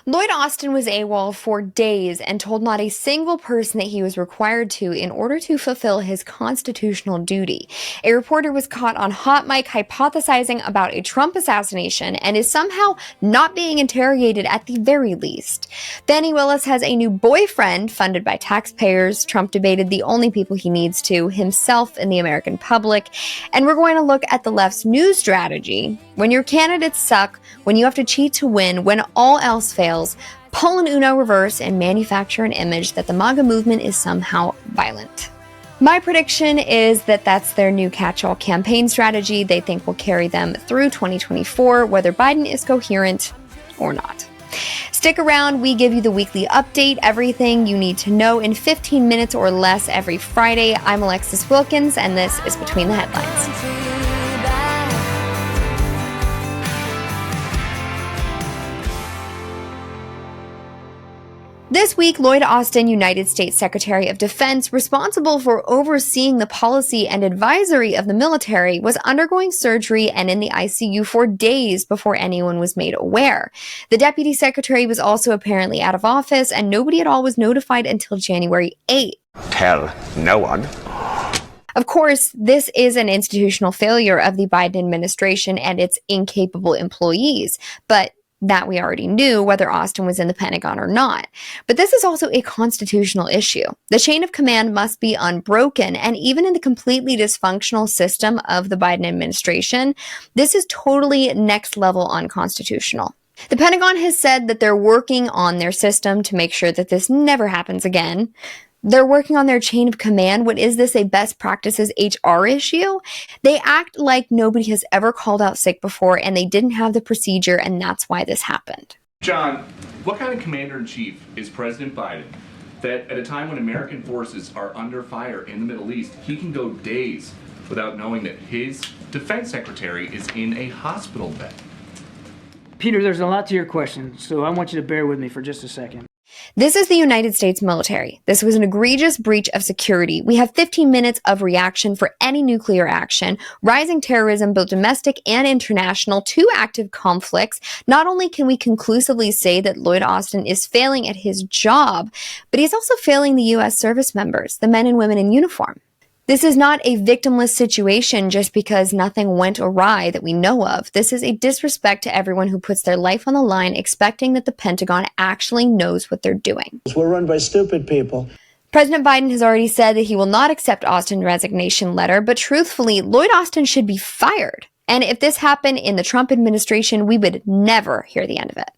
Lloyd Austin was AWOL for days and told not a single person that he was required to in order to fulfill his constitutional duty. A reporter was caught on hot mic hypothesizing about a Trump assassination and is somehow not being interrogated at the very least. Fani Willis has a new boyfriend funded by taxpayers. Trump debated the only people he needs to, himself and the American public. And we're going to look at the left's news strategy. When your candidates suck, when you have to cheat to win, when all else fails, pull an Uno reverse and manufacture an image that the MAGA movement is somehow violent. My prediction is that that's their new catch-all campaign strategy they think will carry them through 2024, whether Biden is coherent or not. Stick around, we give you the weekly update, everything you need to know in 15 minutes or less every Friday. I'm Alexis Wilkins, and this is Between the Headlines. This week, Lloyd Austin, United States Secretary of Defense, responsible for overseeing the policy and advisory of the military, was undergoing surgery and in the ICU for days before anyone was made aware. The Deputy Secretary was also apparently out of office, and nobody at all was notified until January 8th. Tell no one. Of course, this is an institutional failure of the Biden administration and its incapable employees, but that we already knew, whether Austin was in the Pentagon or not. But this is also a constitutional issue. The chain of command must be unbroken, and even in the completely dysfunctional system of the Biden administration, this is totally next level unconstitutional. The Pentagon has said that they're working on their system to make sure that this never happens again. They're working on their chain of command. What is this, a best practices HR issue? They act like nobody has ever called out sick before and they didn't have the procedure, and that's why this happened. John, what kind of commander-in-chief is President Biden that at a time when American forces are under fire in the Middle East, he can go days without knowing that his defense secretary is in a hospital bed? Peter, there's a lot to your question, so I want you to bear with me for just a second. This is the United States military. This was an egregious breach of security. We have 15 minutes of reaction for any nuclear action, rising terrorism, both domestic and international, two active conflicts. Not only can we conclusively say that Lloyd Austin is failing at his job, but he's also failing the U.S. service members, the men and women in uniform. This is not a victimless situation just because nothing went awry that we know of. This is a disrespect to everyone who puts their life on the line, expecting that the Pentagon actually knows what they're doing. We're run by stupid people. President Biden has already said that he will not accept Austin's resignation letter, but truthfully, Lloyd Austin should be fired. And if this happened in the Trump administration, we would never hear the end of it.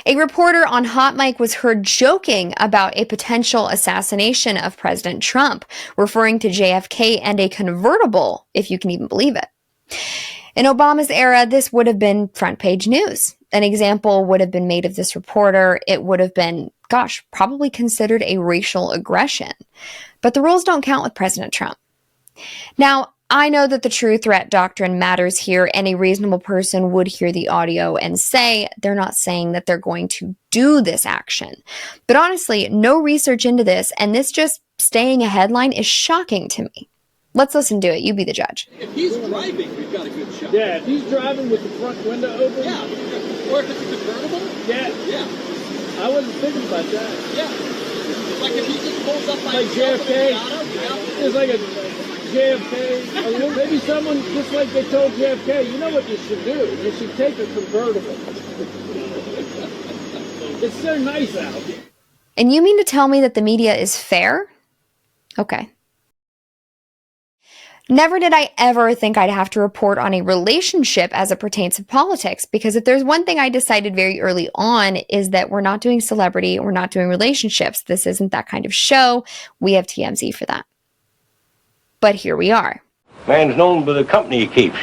A reporter on Hot Mic was heard joking about a potential assassination of President Trump, referring to JFK and a convertible, if you can even believe it. In Obama's era, this would have been front page news. An example would have been made of this reporter. It would have been, probably considered a racial aggression. But the rules don't count with President Trump. Now, I know that the true threat doctrine matters here, and a reasonable person would hear the audio and say they're not saying that they're going to do this action. But honestly, no research into this, and this just staying a headline is shocking to me. Let's listen to it. You be the judge. If he's driving, we've got a good shot. Yeah, if he's driving with the front window open. Yeah, or if it's a convertible. Yeah. I wasn't thinking about that. Yeah. Like if he just pulls up by like JFK. It's like a JFK, or maybe someone, just like they told JFK, you know what you should do? You should take a convertible. It's so nice out. And you mean to tell me that the media is fair? Okay. Never did I ever think I'd have to report on a relationship as it pertains to politics, because if there's one thing I decided very early on is that we're not doing celebrity, we're not doing relationships. This isn't that kind of show. We have TMZ for that. But here we are. Man's known by the company he keeps.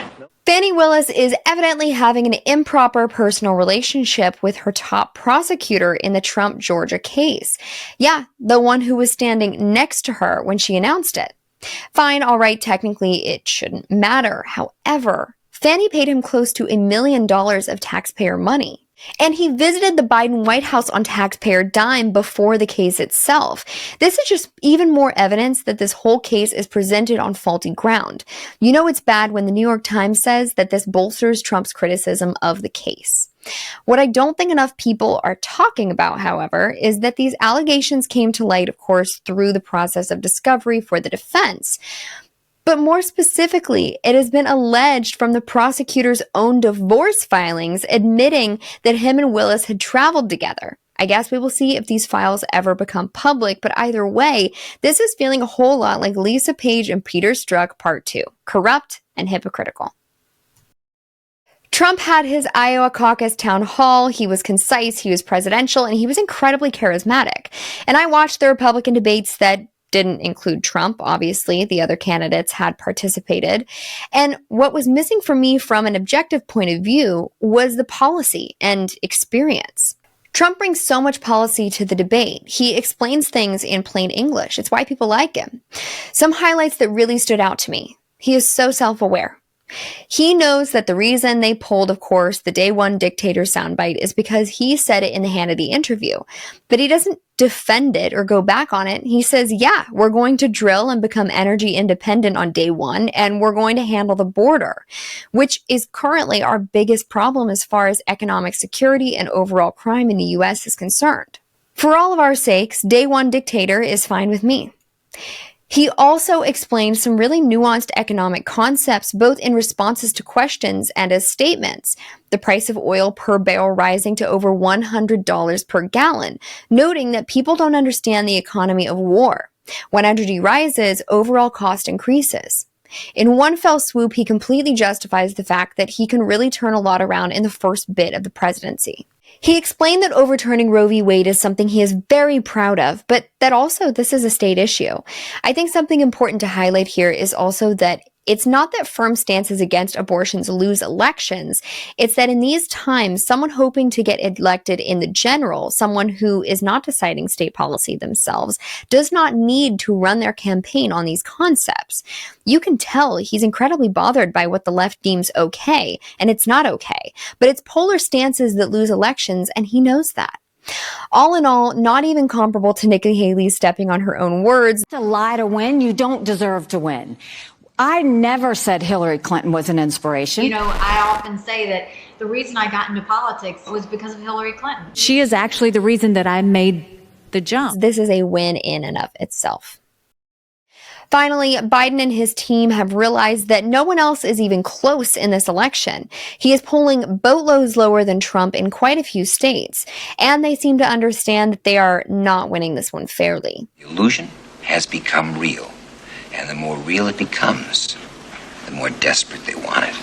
Fani Willis is evidently having an improper personal relationship with her top prosecutor in the Trump Georgia case. Yeah, the one who was standing next to her when she announced it. Fine, all right, technically it shouldn't matter. However, Fani paid him close to $1 million of taxpayer money. And he visited the Biden White House on taxpayer dime before the case itself. This is just even more evidence that this whole case is presented on faulty ground. You know it's bad when the New York Times says that this bolsters Trump's criticism of the case. What I don't think enough people are talking about, however, is that these allegations came to light, of course, through the process of discovery for the defense. But more specifically, it has been alleged from the prosecutor's own divorce filings admitting that him and Willis had traveled together. I guess we will see if these files ever become public, but either way, this is feeling a whole lot like Lisa Page and Peter Strzok Part 2, corrupt and hypocritical. Trump had his Iowa caucus town hall. He was concise, he was presidential, and he was incredibly charismatic. And I watched the Republican debates that didn't include Trump, obviously. The other candidates had participated. And what was missing for me from an objective point of view was the policy and experience. Trump brings so much policy to the debate. He explains things in plain English. It's why people like him. Some highlights that really stood out to me. He is so self-aware. He knows that the reason they pulled, of course, the day one dictator soundbite is because he said it in the Hannity interview. But he doesn't defend it or go back on it. He says, yeah, we're going to drill and become energy independent on day one, and we're going to handle the border, which is currently our biggest problem as far as economic security and overall crime in the U.S. is concerned. For all of our sakes, day one dictator is fine with me. He also explained some really nuanced economic concepts, both in responses to questions and as statements. The price of oil per barrel rising to over $100 per gallon, noting that people don't understand the economy of war. When energy rises, overall cost increases. In one fell swoop, he completely justifies the fact that he can really turn a lot around in the first bit of the presidency. He explained that overturning Roe v. Wade is something he is very proud of, but that also this is a state issue. I think something important to highlight here is also that it's not that firm stances against abortions lose elections. It's that in these times, someone hoping to get elected in the general, someone who is not deciding state policy themselves, does not need to run their campaign on these concepts. You can tell he's incredibly bothered by what the left deems okay, and it's not okay. But it's polar stances that lose elections, and he knows that. All in all, not even comparable to Nikki Haley stepping on her own words. To lie to win, you don't deserve to win. I never said Hillary Clinton was an inspiration. You know, I often say that the reason I got into politics was because of Hillary Clinton. She is actually the reason that I made the jump. This is a win in and of itself. Finally, Biden and his team have realized that no one else is even close in this election. He is polling boatloads lower than Trump in quite a few states, and they seem to understand that they are not winning this one fairly. The illusion has become real. And the more real it becomes, the more desperate they want it.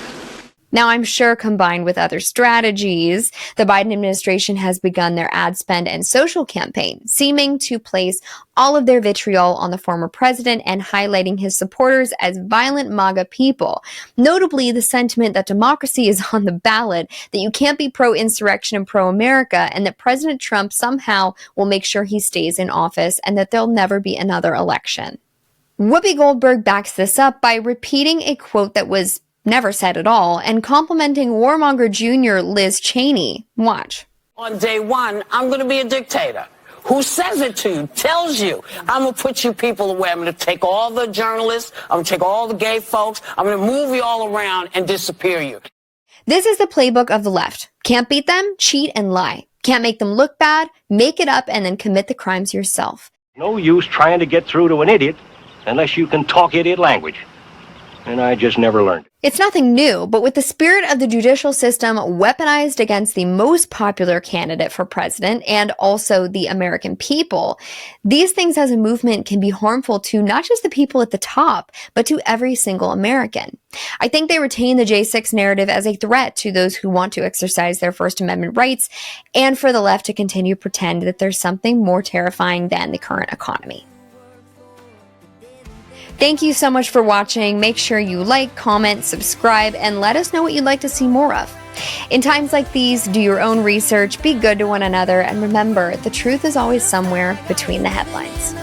Now, I'm sure combined with other strategies, the Biden administration has begun their ad spend and social campaign, seeming to place all of their vitriol on the former president and highlighting his supporters as violent MAGA people. Notably, the sentiment that democracy is on the ballot, that you can't be pro-insurrection and pro-America, and that President Trump somehow will make sure he stays in office and that there'll never be another election. Whoopi Goldberg backs this up by repeating a quote that was never said at all and complimenting warmonger Jr. Liz Cheney. Watch. On day one, I'm going to be a dictator. Who says it to you, tells you, I'm going to put you people away. I'm going to take all the journalists, I'm going to take all the gay folks, I'm going to move you all around and disappear you. This is the playbook of the left. Can't beat them, cheat and lie. Can't make them look bad, make it up, and then commit the crimes yourself. No use trying to get through to an idiot unless you can talk idiot language. And I just never learned. It's nothing new, but with the spirit of the judicial system weaponized against the most popular candidate for president and also the American people, these things as a movement can be harmful to not just the people at the top, but to every single American. I think they retain the J6 narrative as a threat to those who want to exercise their First Amendment rights, and for the left to continue to pretend that there's something more terrifying than the current economy. Thank you so much for watching. Make sure you like, comment, subscribe, and let us know what you'd like to see more of. In times like these, do your own research, be good to one another, and remember, the truth is always somewhere between the headlines.